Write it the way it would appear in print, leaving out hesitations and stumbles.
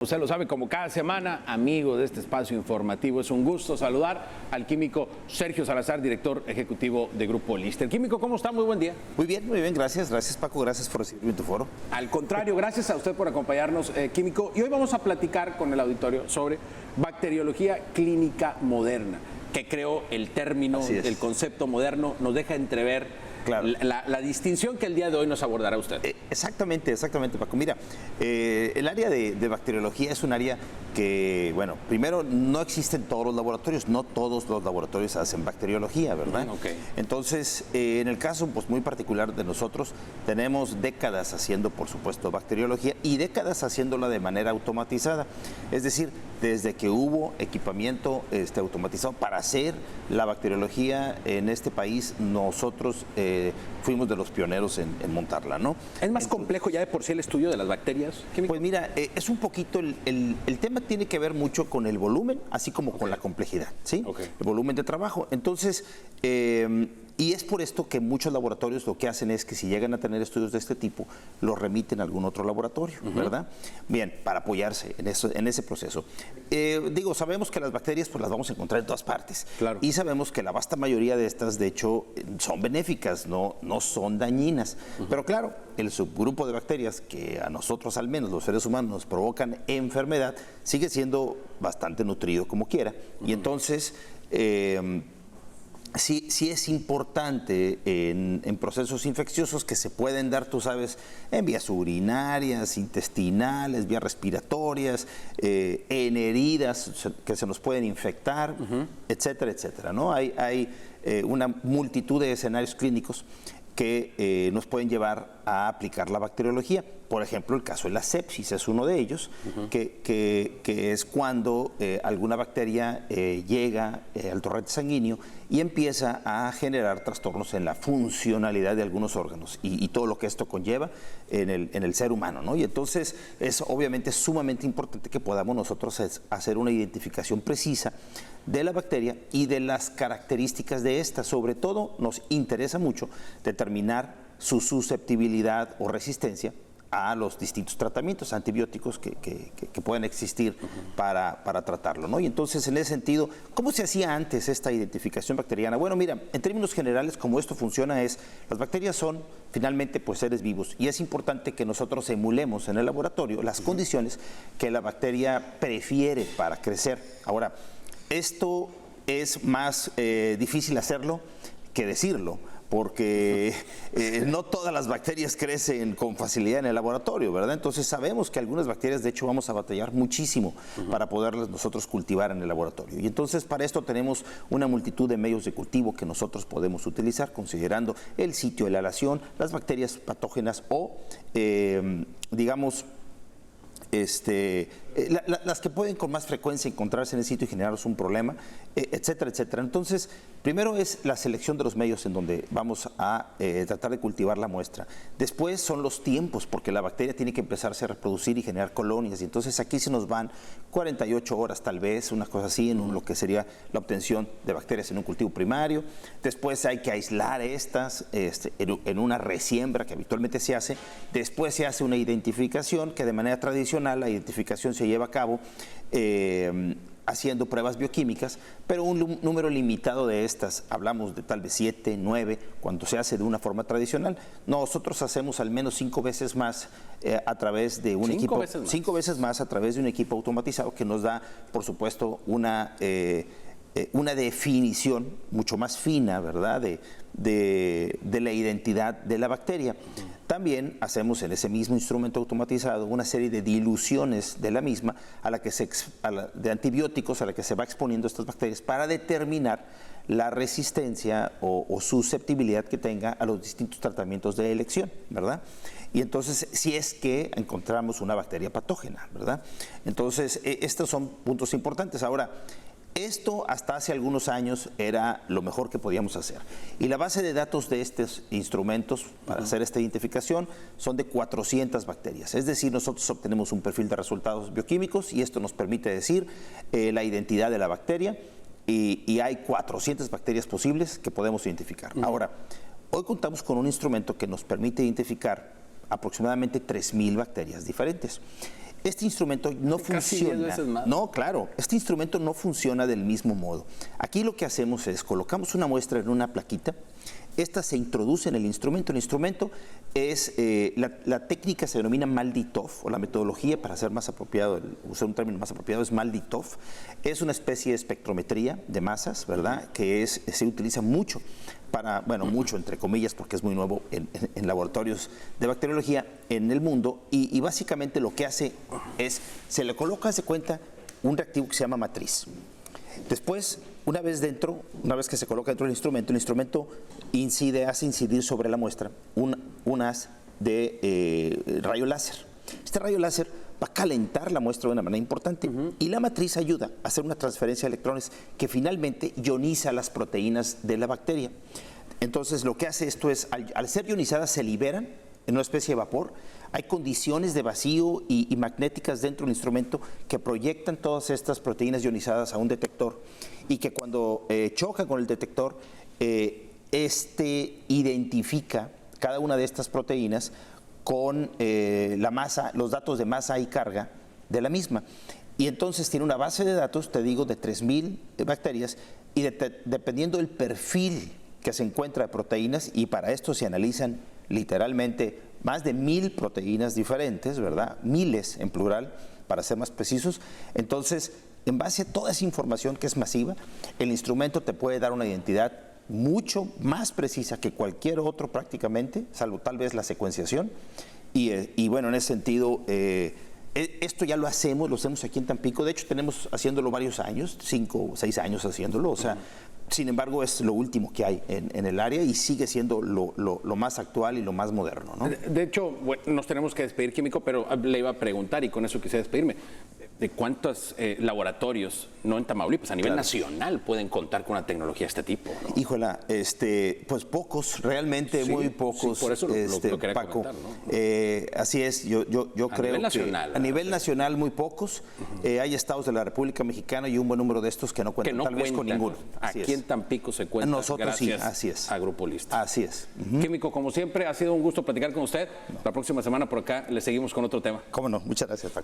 Usted lo sabe, como cada semana, amigo de este espacio informativo, es un gusto saludar al químico Sergio Salazar, director ejecutivo de Grupo Lister. Químico, ¿cómo está? Muy buen día. Muy bien, gracias. Gracias, Paco, gracias por recibirme en tu foro. Al contrario, gracias a usted por acompañarnos, químico. Y hoy vamos a platicar con el auditorio sobre bacteriología clínica moderna, que creo el término, el concepto moderno, nos deja entrever la distinción que el día de hoy nos abordará usted. Exactamente, Paco. Mira, el área de bacteriología es un área que, bueno, primero no existen todos los laboratorios, no todos los laboratorios hacen bacteriología, ¿verdad? Okay. Entonces, en el caso pues, muy particular de nosotros, tenemos décadas haciendo, por supuesto, bacteriología y décadas haciéndola de manera automatizada. Es decir, desde que hubo equipamiento automatizado para hacer la bacteriología en este país, nosotros fuimos de los pioneros en montarla, ¿no? ¿Es más complejo ya de por sí el estudio de las bacterias? Pues mira, es un poquito, el tema tiene que ver mucho con el volumen, así como con la complejidad, ¿sí? El volumen de trabajo. Entonces, y es por esto que muchos laboratorios lo que hacen es que si llegan a tener estudios de este tipo, los remiten a algún otro laboratorio, ¿verdad? Bien, para apoyarse en ese proceso. Sabemos que las bacterias pues las vamos a encontrar en todas partes. Claro. Y sabemos que la vasta mayoría de estas, de hecho, son benéficas, no son dañinas. Pero claro, el subgrupo de bacterias que a nosotros, al menos los seres humanos, nos provocan enfermedad, sigue siendo bastante nutrido como quiera. Y entonces, sí es importante en procesos infecciosos que se pueden dar, tú sabes, en vías urinarias, intestinales, vías respiratorias, en heridas que se nos pueden infectar, etcétera, etcétera, ¿no? Hay una multitud de escenarios clínicos que nos pueden llevar a aplicar la bacteriología. Por ejemplo, el caso de la sepsis es uno de ellos, que es cuando alguna bacteria llega al torrente sanguíneo y empieza a generar trastornos en la funcionalidad de algunos órganos y todo lo que esto conlleva en el ser humano, ¿no? Y entonces es obviamente sumamente importante que podamos nosotros hacer una identificación precisa de la bacteria y de las características de esta. Sobre todo nos interesa mucho determinar su susceptibilidad o resistencia a los distintos tratamientos antibióticos que pueden existir para tratarlo, ¿no? Y entonces, en ese sentido, ¿cómo se hacía antes esta identificación bacteriana? Bueno, mira, en términos generales, como esto funciona es, las bacterias son finalmente pues seres vivos y es importante que nosotros emulemos en el laboratorio las condiciones que la bacteria prefiere para crecer. Ahora, esto es más difícil hacerlo que decirlo, porque no todas las bacterias crecen con facilidad en el laboratorio, ¿verdad? Entonces sabemos que algunas bacterias, de hecho, vamos a batallar muchísimo para poderlas nosotros cultivar en el laboratorio. Y entonces para esto tenemos una multitud de medios de cultivo que nosotros podemos utilizar, considerando el sitio de la alación, las bacterias patógenas o, digamos, las que pueden con más frecuencia encontrarse en el sitio y generarnos un problema, etcétera, etcétera. Entonces, primero es la selección de los medios en donde vamos a tratar de cultivar la muestra. Después son los tiempos, porque la bacteria tiene que empezarse a reproducir y generar colonias. Y entonces aquí se nos van 48 horas tal vez, una cosa así, en lo que sería la obtención de bacterias en un cultivo primario. Después hay que aislar estas en una resiembra que habitualmente se hace. Después se hace una identificación que de manera tradicional la identificación se lleva a cabo haciendo pruebas bioquímicas, pero un número limitado de estas, hablamos de tal vez 7, 9, cuando se hace de una forma tradicional. Nosotros hacemos al menos 5 veces más a través de un equipo, 5 veces más a través de un equipo automatizado que nos da, por supuesto, una definición mucho más fina, ¿verdad?, de la identidad de la bacteria. También hacemos en ese mismo instrumento automatizado una serie de diluciones de la misma de antibióticos a la que se va exponiendo estas bacterias para determinar la resistencia o susceptibilidad que tenga a los distintos tratamientos de elección, ¿verdad? Y entonces, si es que encontramos una bacteria patógena, ¿verdad? Entonces, estos son puntos importantes. Ahora, esto hasta hace algunos años era lo mejor que podíamos hacer. Y la base de datos de estos instrumentos para hacer esta identificación son de 400 bacterias. Es decir, nosotros obtenemos un perfil de resultados bioquímicos y esto nos permite decir la identidad de la bacteria y hay 400 bacterias posibles que podemos identificar. Ahora, hoy contamos con un instrumento que nos permite identificar aproximadamente 3.000 bacterias diferentes. este instrumento no Casi 10 funciona. veces más. No, claro, este instrumento no funciona del mismo modo. Aquí lo que hacemos es colocamos una muestra en una plaquita. Esta se introduce en el instrumento. El instrumento es, la técnica se denomina Malditov, o la metodología, para ser más apropiado, usar un término más apropiado, es Malditov. Es una especie de espectrometría de masas, ¿verdad?, que se utiliza mucho para, bueno, mucho entre comillas, porque es muy nuevo en laboratorios de bacteriología en el mundo, y básicamente lo que hace es, se le coloca, se cuenta, un reactivo que se llama matriz. Después, una vez que se coloca dentro del instrumento, el instrumento hace incidir sobre la muestra un haz de rayo láser. Este rayo láser va a calentar la muestra de una manera importante y la matriz ayuda a hacer una transferencia de electrones que finalmente ioniza las proteínas de la bacteria. Entonces, lo que hace esto es, al ser ionizadas, se liberan en una especie de vapor. Hay condiciones de vacío y magnéticas dentro del instrumento que proyectan todas estas proteínas ionizadas a un detector y que cuando choca con el detector, identifica cada una de estas proteínas con la masa, los datos de masa y carga de la misma. Y entonces tiene una base de datos, te digo, de 3000 bacterias y dependiendo del perfil que se encuentra de proteínas, y para esto se analizan literalmente más de 1000 proteínas diferentes, ¿verdad? Miles en plural, para ser más precisos. Entonces, en base a toda esa información que es masiva, el instrumento te puede dar una identidad mucho más precisa que cualquier otro prácticamente, salvo tal vez la secuenciación. Y bueno, en ese sentido, esto ya lo hacemos aquí en Tampico. De hecho, tenemos haciéndolo varios años, 5 o 6 años haciéndolo. O sea, sin embargo, es lo último que hay en el área y sigue siendo lo más actual y lo más moderno, ¿no? De hecho, bueno, nos tenemos que despedir, Químico, pero le iba a preguntar, y con eso quise despedirme, de cuántos laboratorios, no en Tamaulipas, a nivel nacional, pueden contar con una tecnología de este tipo, ¿no? Híjola, pues pocos, realmente muy pocos. Sí, por eso lo quería Paco, comentar, ¿no? Así es, yo creo nivel nacional, que a nivel nacional muy pocos. Hay estados de la República Mexicana y un buen número de estos que no cuentan, tal vez con ninguno. Aquí en Tampico se cuenta. Nosotros sí, gracias así es. A Grupo Lista. Así es. Químico, como siempre, ha sido un gusto platicar con usted. La próxima semana por acá le seguimos con otro tema. Cómo no, muchas gracias, Paco.